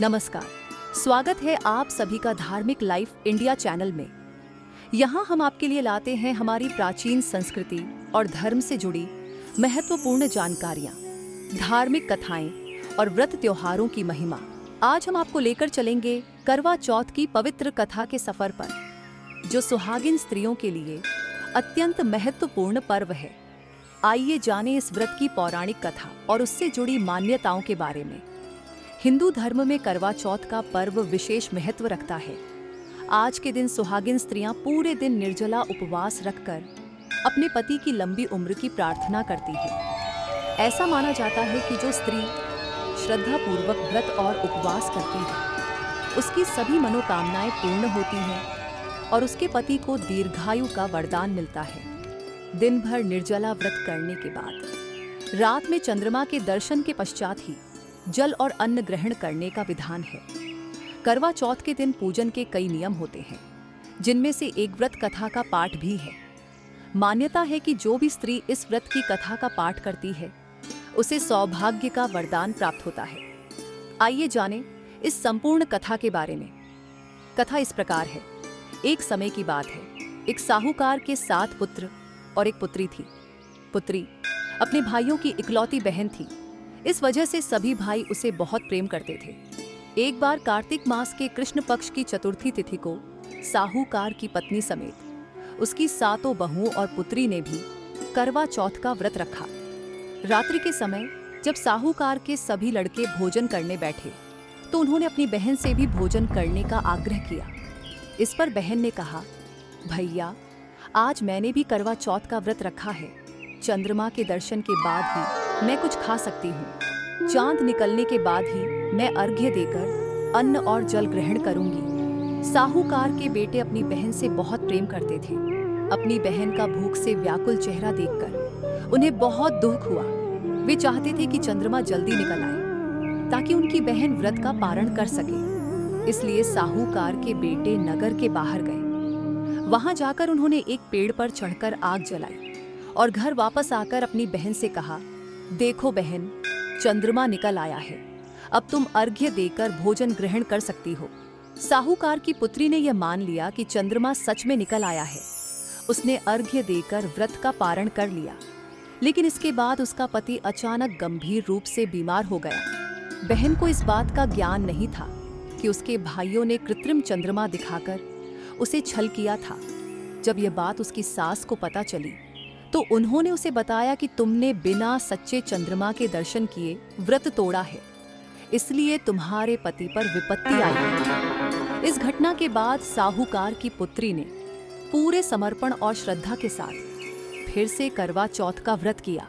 नमस्कार। स्वागत है आप सभी का धार्मिक लाइफ इंडिया चैनल में। यहाँ हम आपके लिए लाते हैं हमारी प्राचीन संस्कृति और धर्म से जुड़ी महत्वपूर्ण जानकारियाँ, धार्मिक कथाएं और व्रत त्योहारों की महिमा। आज हम आपको लेकर चलेंगे करवा चौथ की पवित्र कथा के सफर पर, जो सुहागिन स्त्रियों के लिए अत्यंत महत्वपूर्ण पर्व है। आइए जानें इस व्रत की पौराणिक कथा और उससे जुड़ी मान्यताओं के बारे में। हिंदू धर्म में करवा चौथ का पर्व विशेष महत्व रखता है। आज के दिन सुहागिन स्त्रियां पूरे दिन निर्जला उपवास रखकर अपने पति की लंबी उम्र की प्रार्थना करती है। ऐसा माना जाता है कि जो स्त्री श्रद्धापूर्वक व्रत और उपवास करती है, उसकी सभी मनोकामनाएं पूर्ण होती हैं और उसके पति को दीर्घायु का वरदान मिलता है। दिन भर निर्जला व्रत करने के बाद रात में चंद्रमा के दर्शन के पश्चात ही जल और अन्न ग्रहण करने का विधान है। करवा चौथ के दिन पूजन के कई नियम होते हैं, जिनमें से एक व्रत कथा का पाठ भी है। मान्यता है कि जो भी स्त्री इस व्रत की कथा का पाठ करती है, उसे सौभाग्य का वरदान प्राप्त होता है। आइए जानें इस संपूर्ण कथा के बारे में। कथा इस प्रकार है। एक समय की बात है, एक साहूकार के 7 पुत्र और एक पुत्री थी। पुत्री अपने भाइयों की इकलौती बहन थी। इस वजह से सभी भाई उसे बहुत प्रेम करते थे। एक बार कार्तिक मास के कृष्ण पक्ष की चतुर्थी तिथि को साहूकार की पत्नी समेत उसकी 7 बहुओं और पुत्री ने भी करवा चौथ का व्रत रखा। रात्रि के समय जब साहूकार के सभी लड़के भोजन करने बैठे, तो उन्होंने अपनी बहन से भी भोजन करने का आग्रह किया। इस पर बहन ने कहा, भैया, आज मैंने भी करवा चौथ का व्रत रखा है। चंद्रमा के दर्शन के बाद ही मैं कुछ खा सकती हूँ। चांद निकलने के बाद ही मैं अर्घ्य देकर अन्न और जल ग्रहण करूंगी। साहूकार के बेटे अपनी बहन से बहुत प्रेम करते थे। अपनी बहन का भूख से व्याकुल चेहरा देखकर उन्हें बहुत दुख हुआ। वे चाहते थे कि चंद्रमा जल्दी निकल आए ताकि उनकी बहन व्रत का पारण कर सके। इसलिए साहूकार के बेटे नगर के बाहर गए। वहां जाकर उन्होंने एक पेड़ पर चढ़कर आग जलाई और घर वापस आकर अपनी बहन से कहा, देखो बहन, चंद्रमा निकल आया है। अब तुम अर्घ्य देकर भोजन ग्रहण कर सकती हो। साहूकार की पुत्री ने यह मान लिया कि चंद्रमा सच में निकल आया है। उसने अर्घ्य देकर व्रत का पारण कर लिया। लेकिन इसके बाद उसका पति अचानक गंभीर रूप से बीमार हो गया। बहन को इस बात का ज्ञान नहीं था कि उसके भाइयों ने कृत्रिम चंद्रमा दिखाकर उसे छल किया था। जब यह बात उसकी सास को पता चली, तो उन्होंने उसे बताया कि तुमने बिना सच्चे चंद्रमा के दर्शन किए व्रत तोड़ा है, इसलिए तुम्हारे पति पर विपत्ति आई है। इस घटना के बाद साहूकार की पुत्री ने पूरे समर्पण और श्रद्धा के साथ फिर से करवा चौथ का व्रत किया।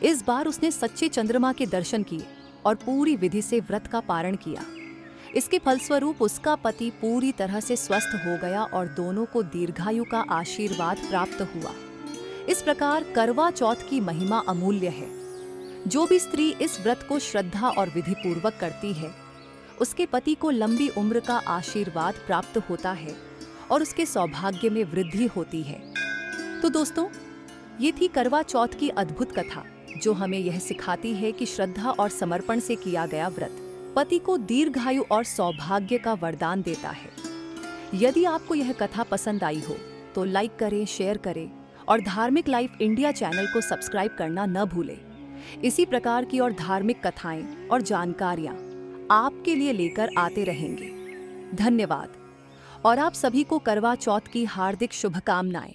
इस बार उसने सच्चे चंद्रमा के दर्शन किए और पूरी विधि से व्रत का पारण किया। इसके फलस्वरूप उसका पति पूरी तरह से स्वस्थ हो गया और दोनों को दीर्घायु का आशीर्वाद प्राप्त हुआ। इस प्रकार करवा चौथ की महिमा अमूल्य है। जो भी स्त्री इस व्रत को श्रद्धा और विधि पूर्वक करती है, उसके पति को लंबी उम्र का आशीर्वाद प्राप्त होता है और उसके सौभाग्य में वृद्धि होती है। तो दोस्तों, ये थी करवा चौथ की अद्भुत कथा, जो हमें यह सिखाती है कि श्रद्धा और समर्पण से किया गया व्रत पति को दीर्घायु और सौभाग्य का वरदान देता है। यदि आपको यह कथा पसंद आई हो तो लाइक करें, शेयर करें और धार्मिक लाइफ इंडिया चैनल को सब्सक्राइब करना न भूलें। इसी प्रकार की और धार्मिक कथाएं और जानकारियां आपके लिए लेकर आते रहेंगे। धन्यवाद और आप सभी को करवा चौथ की हार्दिक शुभकामनाएं।